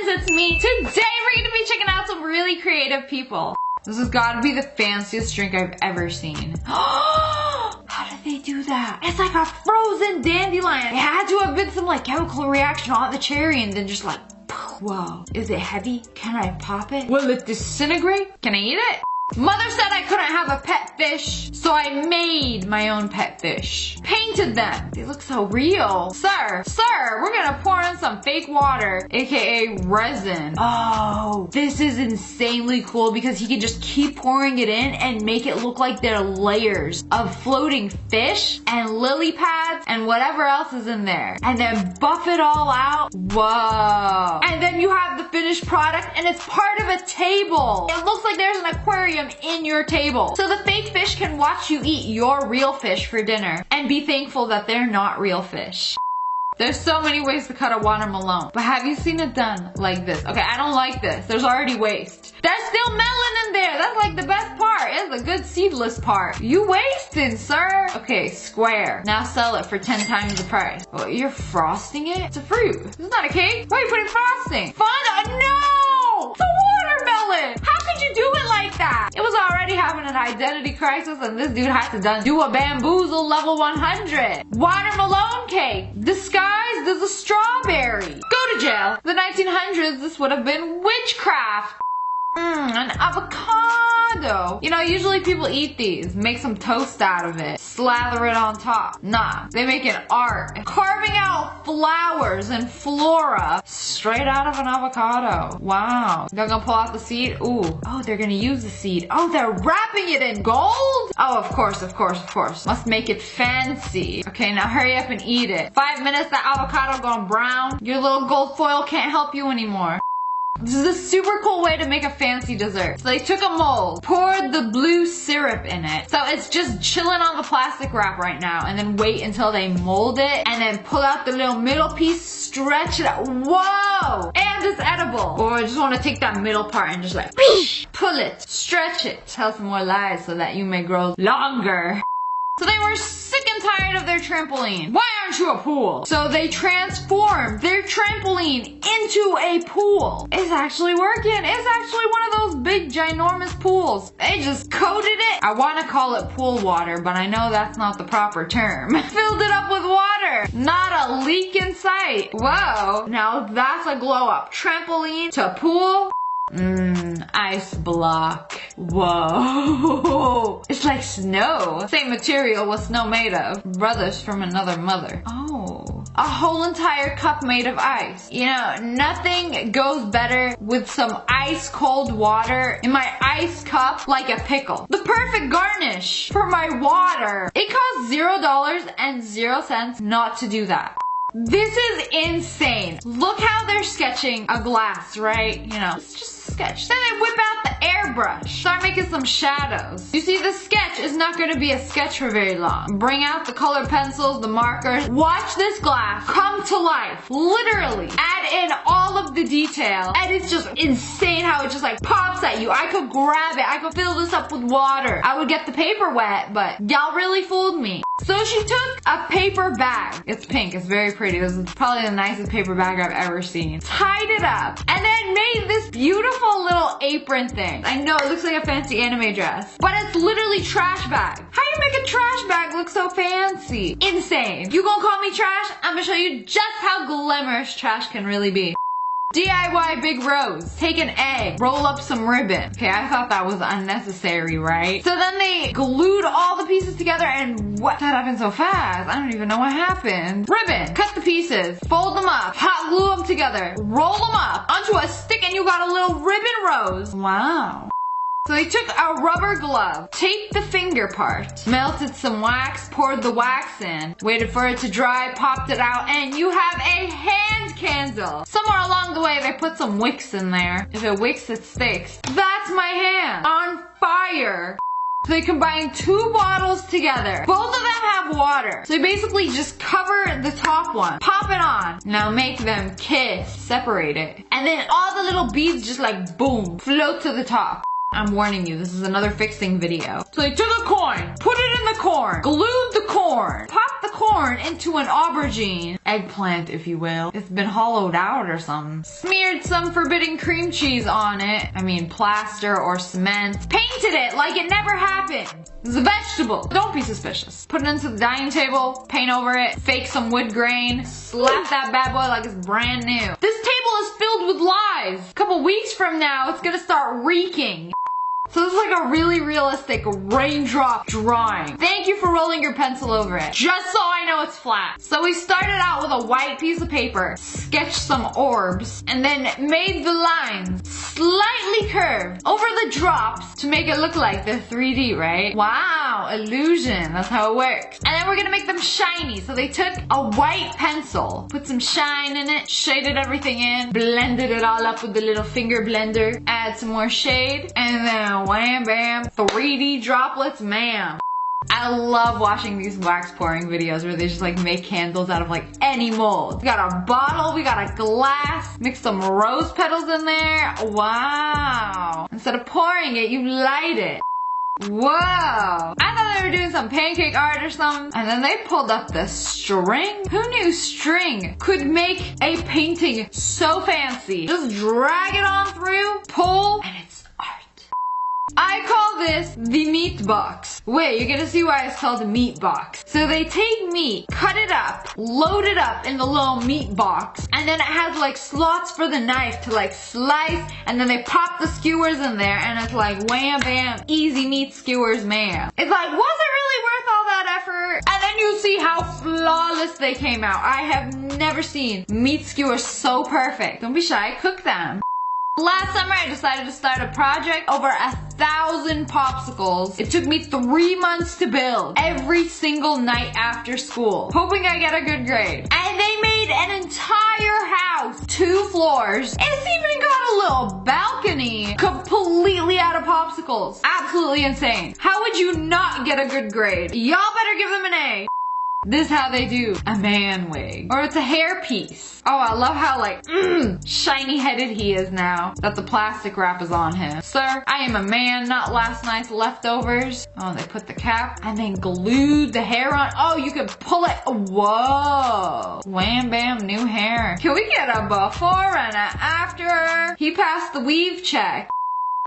friends, it's me. Today we're gonna be checking out some really creative people. This has gotta be the fanciest drink I've ever seen. How did they do that? It's like a frozen dandelion. It had to have been some like chemical reaction on the cherry and then just like, whoa. Is it heavy? Can I pop it? Will it disintegrate? Can I eat it? Mother said I couldn't have a pet fish, so I made my own pet fish. Painted them. They look so real. Sir, we're gonna pour in some fake water, aka resin. Oh, this is insanely cool because he can just keep pouring it in and make it look like they're layers of floating fish and lily pads and whatever else is in there. And then buff it all out. Whoa. And then you have the finished product and it's part of a table. It looks like there's an aquarium in your table. So the fake fish can watch you eat your real fish for dinner and be thankful that they're not real fish. There's so many ways to cut a watermelon, but have you seen it done like this? Okay, I don't like this. There's already waste. There's still melon in there. That's like the best part. It's the good seedless part. You wasted, sir. Okay, square. Now sell it for 10 times the price. Oh, you're frosting it? It's a fruit. It's not a cake. Why are you putting frosting? No! It's a watermelon! How could you do it like that? It was already having an identity crisis and this dude had to do a bamboozle level 100. Watermelon cake. Disguised as a strawberry. Go to jail. The 1900s, this would have been witchcraft. An avocado. You know, usually people eat these, make some toast out of it, slather it on top. Nah, they make an art. Carving out flowers and flora straight out of an avocado. Wow. They're gonna pull out the seed. Ooh. Oh, they're gonna use the seed. Oh, they're wrapping it in gold? Oh, of course. Must make it fancy. Okay, now hurry up and eat it. 5 minutes, the avocado gone brown. Your little gold foil can't help you anymore. This is a super cool way to make a fancy dessert. So they took a mold, poured the blue syrup in it. So it's just chilling on the plastic wrap right now and then wait until they mold it and then pull out the little middle piece, stretch it out. Whoa! And it's edible. Or I just want to take that middle part and just like, pull it, stretch it. Tell some more lies so that you may grow longer. So they were sick and tired of their trampoline. Why aren't you a pool? So they transformed their trampoline into a pool. It's actually working. It's actually one of those big ginormous pools. They just coated it. I want to call it pool water, but I know that's not the proper term. Filled it up with water. Not a leak in sight. Whoa. Now that's a glow up. Trampoline to pool. Ice block. Whoa. It's like snow. Same material was snow made of. Brothers from another mother. Oh. A whole entire cup made of ice. You know, nothing goes better with some ice cold water in my ice cup like a pickle. The perfect garnish for my water. It costs $0.00 not to do that. This is insane. Look how they're sketching a glass, right? You know, it's just a sketch. Then they whip out the airbrush. Start making some shadows. You see, the sketch is not going to be a sketch for very long. Bring out the colored pencils, the markers. Watch this glass come to life. Literally. Add in all of the detail. And it's just insane how it just like pops at you. I could grab it. I could fill this up with water. I would get the paper wet, but y'all really fooled me. So she took a paper bag. It's pink. It's very pretty. This is probably the nicest paper bag I've ever seen. Tied it up and then made this beautiful little apron thing. I know it looks like a fancy anime dress, but it's literally trash bag. How do you make a trash bag look so fancy? Insane. You gonna call me trash? I'm gonna show you just how glamorous trash can really be. DIY big rose. Take an egg, roll up some ribbon. Okay, I thought that was unnecessary, right? So then they glued all the pieces together and what? That happened so fast. I don't even know what happened. Ribbon. Cut the pieces. Fold them up. Hot glue them together. Roll them up onto a stick and you got a little ribbon rose. Wow. So they took a rubber glove, taped the finger part, melted some wax, poured the wax in, waited for it to dry, popped it out, and you have a hand candle. Somewhere along the way, they put some wicks in there. If it wicks, it sticks. That's my hand. On fire. So they combine 2 bottles together. Both of them have water. So you basically just cover the top one. Pop it on. Now make them kiss. Separate it. And then all the little beads just like boom, float to the top. I'm warning you, this is another fixing video. So they took a corn, put it in the corn, glued the corn, popped the corn into an aubergine, eggplant if you will. It's been hollowed out or something. Smeared some forbidden cream cheese on it. I mean plaster or cement. Painted it like it never happened. It's a vegetable. Don't be suspicious. Put it into the dining table, paint over it, fake some wood grain, slap that bad boy like it's brand new. This table is filled with lies. A couple weeks from now, it's gonna start reeking. So this is like a really realistic raindrop drawing. Thank you for rolling your pencil over it, just so I know it's flat. So we started out with a white piece of paper, sketched some orbs, and then made the lines slightly curved over the drops to make it look like they're 3D, right? Wow, illusion, that's how it works. And then we're gonna make them shiny. So they took a white pencil, put some shine in it, shaded everything in, blended it all up with the little finger blender, add some more shade, and then wham bam, 3D droplets, ma'am. I love watching these wax pouring videos where they just like make candles out of like any mold. We got a bottle, we got a glass, mix some rose petals in there. Wow. Instead of pouring it, you light it. Whoa. I thought they were doing some pancake art or something. And then they pulled up the string. Who knew string could make a painting so fancy? Just drag it on through, pull, and it's I call this the meat box. Wait, you're gonna see why it's called a meat box. So they take meat, cut it up, load it up in the little meat box, and then it has like slots for the knife to like slice, and then they pop the skewers in there, and it's like wham bam, easy meat skewers, ma'am. It's like, was it really worth all that effort? And then you see how flawless they came out. I have never seen meat skewers so perfect. Don't be shy, cook them. Last summer, I decided to start a project over 1,000 popsicles. It took me 3 months to build every single night after school, hoping I get a good grade. And they made an entire house, 2 floors. It's even got a little balcony completely out of popsicles. Absolutely insane. How would you not get a good grade? Y'all better give them an A. This is how they do a man wig. Or it's a hair piece. Oh, I love how like, shiny headed he is now that the plastic wrap is on him. Sir, I am a man, not last night's leftovers. Oh, they put the cap and then glued the hair on. Oh, you can pull it. Whoa. Wham bam, new hair. Can we get a before and a after? He passed the weave check.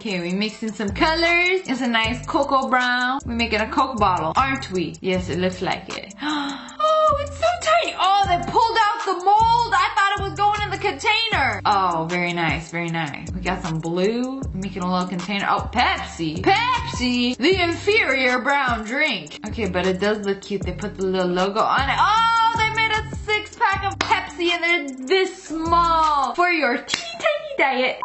Okay, we mixed in some colors. It's a nice cocoa brown. We're making a Coke bottle, aren't we? Yes, it looks like it. Oh, it's so tiny. Oh, they pulled out the mold. I thought it was going in the container. Oh, very nice, very nice. We got some blue. We're making a little container. Oh, Pepsi. Pepsi, the inferior brown drink. Okay, but it does look cute. They put the little logo on it. Oh, they made a 6-pack of Pepsi and they're this small for your teeny tiny diet.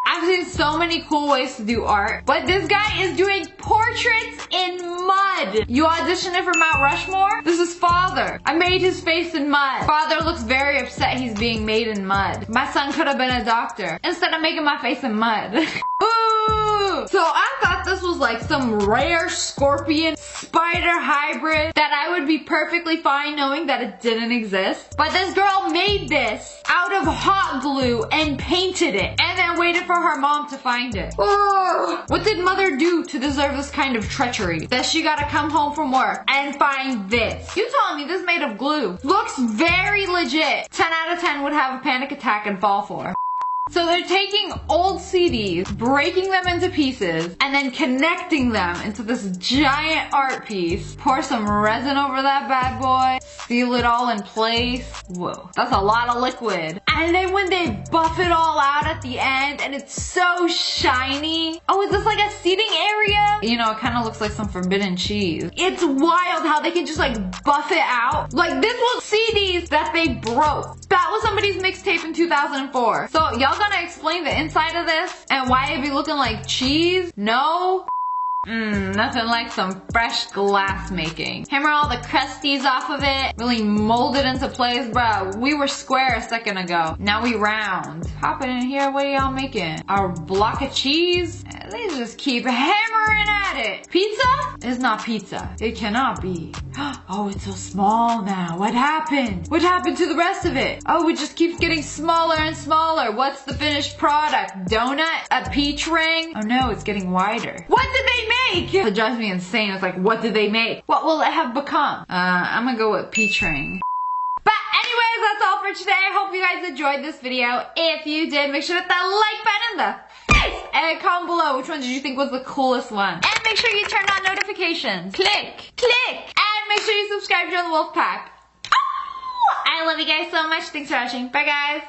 I've seen so many cool ways to do art, but this guy is doing portraits in mud. You auditioned for Mount Rushmore? This is Father. I made his face in mud. Father looks very upset he's being made in mud. My son could have been a doctor instead of making my face in mud. Ooh! So I thought this was like some rare scorpion spider hybrid that I would be perfectly fine knowing that it didn't exist. But this girl made this out of hot glue and painted it and then waited for her mom to find it. Oh, what did mother do to deserve this kind of treachery? That she gotta come home from work and find this. You telling me this is made of glue? Looks very legit. 10 out of 10 would have a panic attack and fall for. So they're taking old CDs, breaking them into pieces, and then connecting them into this giant art piece. Pour some resin over that bad boy, seal it all in place. Whoa, that's a lot of liquid. And then when they buff it all out at the end, and it's so shiny. Oh, is this like a seating area? You know, it kind of looks like some forbidden cheese. It's wild how they can just like buff it out. Like this was CDs that they broke. That was somebody's mixtape in 2004. So y'all gonna explain the inside of this and why it be looking like cheese? No? Nothing like some fresh glass making. Hammer all the crusties off of it. Really mold it into place, bro. We were square a second ago. Now we round. Pop it in here. What are y'all making? A block of cheese? They just keep hammering at it. Pizza? It's not pizza. It cannot be. Oh, it's so small now. What happened? What happened to the rest of it? Oh, it just keeps getting smaller and smaller. What's the finished product? Donut? A peach ring? Oh no, it's getting wider. What did they make? It drives me insane. It's like, what did they make? What will it have become? I'm gonna go with peach ring. But anyways, that's all for today. I hope you guys enjoyed this video. If you did, make sure to hit that like button in the face and comment below which one did you think was the coolest one. And make sure you turn on notifications. Click, click. And make sure you subscribe to the Wolf Pack. Oh, I love you guys so much. Thanks for watching. Bye guys.